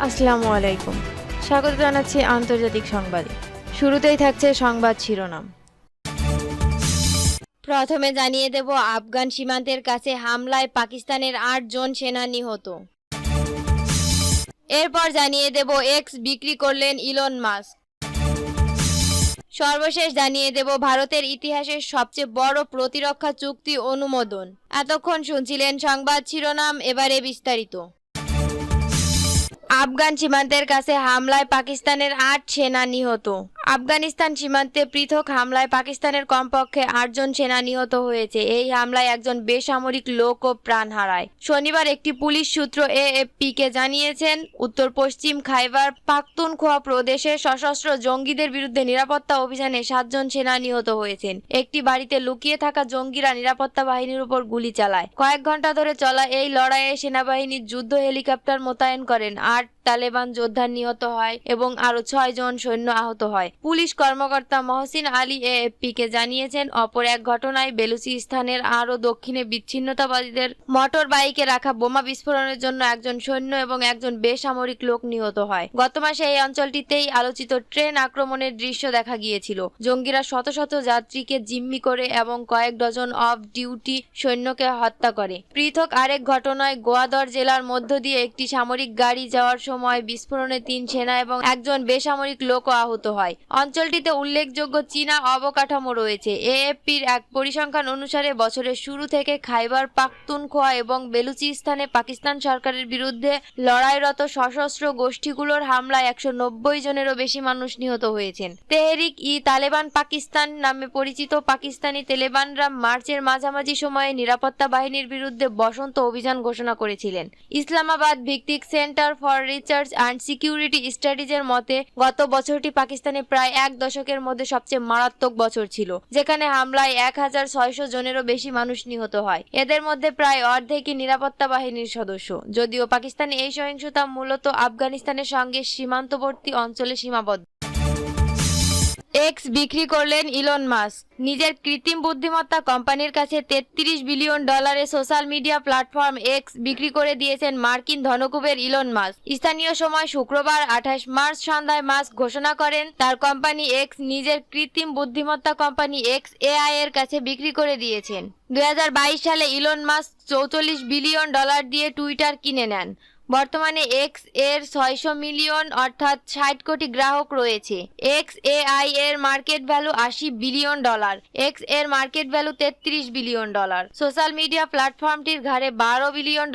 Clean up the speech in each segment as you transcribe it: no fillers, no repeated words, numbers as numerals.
আসসালামু আলাইকুম। স্বাগত জানাচ্ছি আন্তর্জাতিক সংবাদে। শুরুতেই থাকছে সংবাদ শিরোনাম। প্রথমে জানিয়ে দেব, আফগান সীমান্তের কাছে হামলায় পাকিস্তানের ৮ জন সেনা নিহত। এরপর জানিয়ে দেব, এক্স বিক্রি করলেন ইলন মাস্ক। সর্বশেষ জানিয়ে দেব, ভারতের ইতিহাসের সবচেয়ে বড় প্রতিরক্ষা চুক্তি অনুমোদন। এতক্ষণ শুনছিলেন সংবাদ শিরোনাম, এবারে বিস্তারিত। আফগান সীমান্তের কাছে হামলায় পাকিস্তানের ৮ সেনা নিহত। আফগানিস্তান সীমান্তে পৃথক হামলায় পাকিস্তানের কমপক্ষে ৮ জন সেনা নিহত হয়েছে। এই হামলায় একজন বেসামরিক লোকও প্রাণ হারায়। শনিবার একটি পুলিশ সূত্র এএফপিকে জানিয়েছেন, উত্তর পশ্চিম খাইবার পাখতুনখোয়া প্রদেশে সশস্ত্র জঙ্গিদের বিরুদ্ধে নিরাপত্তা অভিযানে ৭ জন সেনা নিহত হয়েছেন। একটি বাড়িতে লুকিয়ে থাকা জঙ্গিরা নিরাপত্তা বাহিনীর উপর গুলি চালায়। কয়েক ঘন্টা ধরে চলা এই লড়াইয়ে সেনাবাহিনীর যুদ্ধ হেলিকপ্টার মোতায়েন করেন। ৮ তালেবান যোদ্ধা নিহত হয় এবং আরো ৬ জন সৈন্য আহত হয়। পুলিশ কর্মকর্তা মহসিন আলী এএফপিকে জানিয়েছেন, অপর এক ঘটনায় বেলুচিস্তানের আরো দক্ষিণে বিচ্ছিন্নতাবাদীদের মোটর বাইকে রাখা বোমা বিস্ফোরণের জন্য একজন সৈন্য এবং একজন বেসামরিক লোক নিহত হয়। গত মাসে এই অঞ্চলটিতেই আলোচিত ট্রেন আক্রমণের দৃশ্য দেখা গিয়েছিল। জঙ্গিরা শত শত যাত্রীকে জিম্মি করে এবং কয়েক ডজন অফ ডিউটি সৈন্যকে হত্যা করে। পৃথক আরেক ঘটনায় গোয়াদর জেলার মধ্য দিয়ে একটি সামরিক গাড়ি যাওয়ার সময় বিস্ফোরণে ৩ সেনা এবং একজন বেসামরিক লোকও আহত হয়। অঞ্চলটিতে উল্লেখযোগ্য চীনা অবকাঠামো রয়েছে। এএফপির এক পরিসংখ্যান অনুসারে বছরের শুরু থেকে খাইবার পাখতুনখোয়া এবং বেলুচিস্তানে পাকিস্তান সরকারের বিরুদ্ধে লড়াইরত সশস্ত্র গোষ্ঠীগুলোর হামলায় ১৯০ জনেরও বেশি মানুষ নিহত হয়েছেন। তেহরিক ই তালেবান পাকিস্তান নামে পরিচিত পাকিস্তানি তালেবানরা মার্চের মাঝামাঝি সময়ে নিরাপত্তা বাহিনীর বিরুদ্ধে বসন্ত অভিযান ঘোষণা করেছিলেন। ইসলামাবাদ ভিত্তিক centre for research and security স্টাডিজের মতে, গত বছরটি পাকিস্তানে প্রায় এক দশকের মধ্যে সবচেয়ে মারাত্মক বছর ছিল, যেখানে হামলায় ১৬০০ জনেরও বেশি মানুষ নিহত হয়। এদের মধ্যে প্রায় অর্ধেকই নিরাপত্তা বাহিনীর সদস্য। যদিও পাকিস্তানে এই সহিংসতা মূলত আফগানিস্তানের সঙ্গে সীমান্তবর্তী অঞ্চলে সীমাবদ্ধ। এক্স বিক্রি করলেন ইলন মাস্ক। নিজের কৃত্রিম বুদ্ধিমত্তা কোম্পানির কাছে $৩৩ billion social media platform x বিক্রি করে দিয়েছেন মার্কিন ধনকুবের ইলন মাস্ক। স্থানীয় সময় শুক্রবার ২৮ মার্চ সন্ধ্যায় মাস্ক ঘোষণা করেন, তার কোম্পানি এক্স নিজের কৃত্রিম বুদ্ধিমত্তা কোম্পানি এক্স এআই এর কাছে বিক্রি করে দিয়েছেন। ২০২২ সালে ইলন মাস্ক $৪৪ বিলিয়ন দিয়ে টুইটার কিনে নেন। বর্তমানে এক্স এর ৬০০ মিলিয়ন অর্থাৎ ৬০ কোটি গ্রাহক রয়েছে। এক্স এআই এর মার্কেট ভ্যালু $৮০ বিলিয়ন। এক্স এর market value $৩৩ billion. Social media প্ল্যাটফর্মটির ঘাড়ে $১২ বিলিয়ন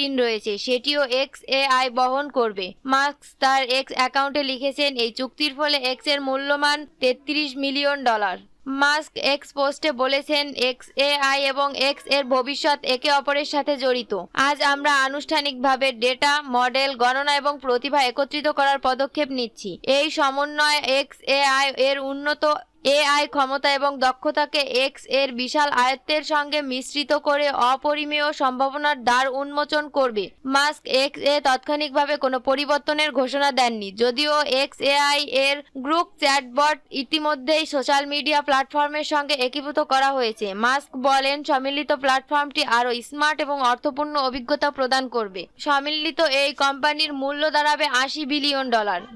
ঋণ রয়েছে, সেটিও এক্স এআই বহন করবে। মাস্ক তার এক্স অ্যাকাউন্টে লিখেছেন, এই চুক্তির ফলে এক্স এর মূল্যমান $৩৩ মিলিয়ন। মাস্ক এক্স পোস্টে বলেছেন, এক্স এআই এবং এক্স এর ভবিষ্যৎ একে অপরের সাথে জড়িত। আজ আমরা আনুষ্ঠানিকভাবে ডেটা, মডেল, গণনা এবং প্রতিভা একত্রিত করার পদক্ষেপ নিচ্ছি। এই সমন্বয় এক্স এআই এর উন্নত এআই ক্ষমতা এবং দক্ষতাকে এক্স এর বিশাল আয়ত্তের সঙ্গে মিশ্রিত করে অপরিমেয় সম্ভাবনার দ্বার উন্মোচন করবে। মাস্ক এক্স এ তাৎক্ষণিকভাবে কোনো পরিবর্তনের ঘোষণা দেননি, যদিও এক্স এআই এর গ্রুপ চ্যাটবট ইতিমধ্যেই সোশ্যাল মিডিয়া প্ল্যাটফর্মের সঙ্গে একীভূত করা হয়েছে। মাস্ক বলেন, সম্মিলিত প্ল্যাটফর্মটি আরও স্মার্ট এবং অর্থপূর্ণ অভিজ্ঞতা প্রদান করবে। সম্মিলিত এই কোম্পানির মূল্য দাঁড়াবে $৮০ বিলিয়ন।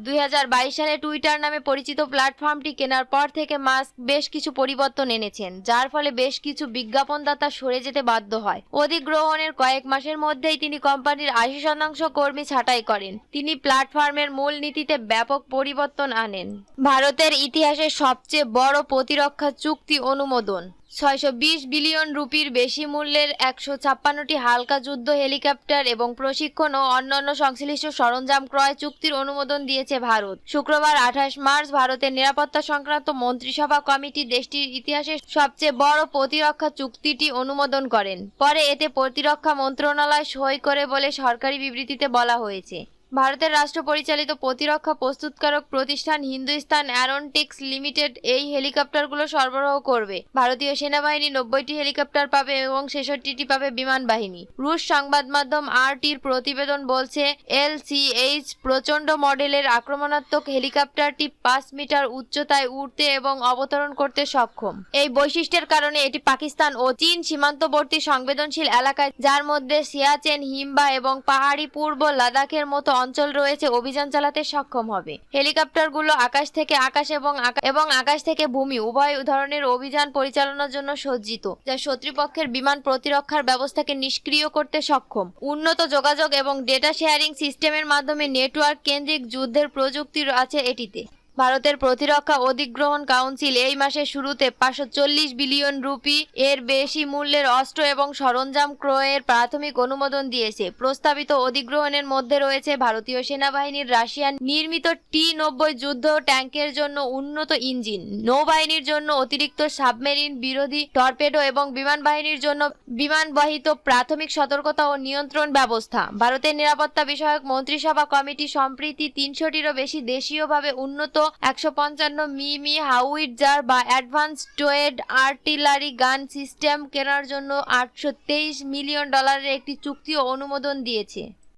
২০২২ সালে টুইটার নামে পরিচিত প্ল্যাটফর্মটি কেনার পর থেকে মাস্ক বেশ কিছু পরিবর্তন এনেছেন, যার ফলে বেশ কিছু বিজ্ঞাপনদাতা সরে যেতে বাধ্য হয়। অধিগ্রহণের কয়েক মাসের মধ্যেই তিনি কোম্পানির ৮০% কর্মী ছাঁটাই করেন। তিনি প্ল্যাটফর্মের মূল নীতিতে ব্যাপক পরিবর্তন আনেন। ভারতের ইতিহাসের সবচেয়ে বড় প্রতিরক্ষা চুক্তি অনুমোদন। ৬২০ বিলিয়ন রুপির বেশি মূল্যের ১৫৬টি হালকা যুদ্ধ হেলিকপ্টার এবং প্রশিক্ষণ ও অন্যান্য সংশ্লিষ্ট সরঞ্জাম ক্রয় চুক্তির অনুমোদন দিয়েছে ভারত। শুক্রবার ২৮ মার্চ ভারতের নিরাপত্তা সংক্রান্ত মন্ত্রিসভা কমিটি দেশটির ইতিহাসের সবচেয়ে বড় প্রতিরক্ষা চুক্তিটি অনুমোদন করেন। পরে এতে প্রতিরক্ষা মন্ত্রণালয় সই করে বলে সরকারি বিবৃতিতে বলা হয়েছে। ভারতের রাষ্ট্র পরিচালিত প্রতিরক্ষা প্রস্তুতকারক প্রতিষ্ঠান হিন্দুস্তান অ্যারোনটিক্স লিমিটেড এই হেলিকপ্টারগুলো সরবরাহ করবে। ভারতীয় সেনাবাহিনী ৯০টি হেলিকপ্টার পাবে এবং ৬৬টি পাবে বিমান বাহিনী। রুশ সংবাদ মাধ্যম RTর প্রতিবেদন বলছে, LCH প্রচণ্ড মডেলের আক্রমণাত্মক হেলিকপ্টারটি ৫ মিটার উচ্চতায় উঠতে এবং অবতরণ করতে সক্ষম। এই বৈশিষ্ট্যের কারণে এটি পাকিস্তান ও চীন সীমান্তবর্তী সংবেদনশীল এলাকায়, যার মধ্যে সিয়াচেন হিমবাহ এবং পাহাড়ি পূর্ব লাদাখের মতো অঞ্চল রয়েছে অভিযান চালাতে সক্ষম হবে। হেলিকপ্টারগুলো আকাশ থেকে আকাশ এবং আকাশ থেকে ভূমি উভয় ধরনের অভিযান পরিচালনার জন্য সজ্জিত, যা শত্রুপক্ষের বিমান প্রতিরক্ষার ব্যবস্থাকে নিষ্ক্রিয় করতে সক্ষম। উন্নত যোগাযোগ এবং ডেটা শেয়ারিং সিস্টেমের মাধ্যমে নেটওয়ার্ক কেন্দ্রিক যুদ্ধের প্রযুক্তি আছে এটিতে। ভারতের প্রতিরক্ষা অধিগ্রহণ কাউন্সিল এই মাসের শুরুতে 540 বিলিয়ন রুপি এর বেশি মূল্যের অস্ত্র এবং সরঞ্জাম ক্রয়ের প্রাথমিক অনুমোদন দিয়েছে। প্রস্তাবিত অধিগ্রহণের মধ্যে রয়েছে ভারতীয় সেনাবাহিনীর রাশিয়ান নির্মিত T-90 যুদ্ধ ট্যাঙ্কের জন্য উন্নত ইঞ্জিন, নৌবাহিনীর জন্য অতিরিক্ত সাবমেরিন বিরোধী টর্পেডো এবং বিমান বাহিনীর জন্য বিমানবাহিত প্রাথমিক সতর্কতা ও নিয়ন্ত্রণ ব্যবস্থা। ভারতের নিরাপত্তা বিষয়ক মন্ত্রিসভা কমিটি সম্প্রতি 300টিরও বেশি দেশীয়ভাবে উন্নত 155 মিমি হাউইটজার বা অ্যাডভান্স টোয়েড আর্টিলারি গান সিস্টেম কেনার জন্য $823 মিলিয়ন একটি চুক্তি অনুমোদন দিয়েছে।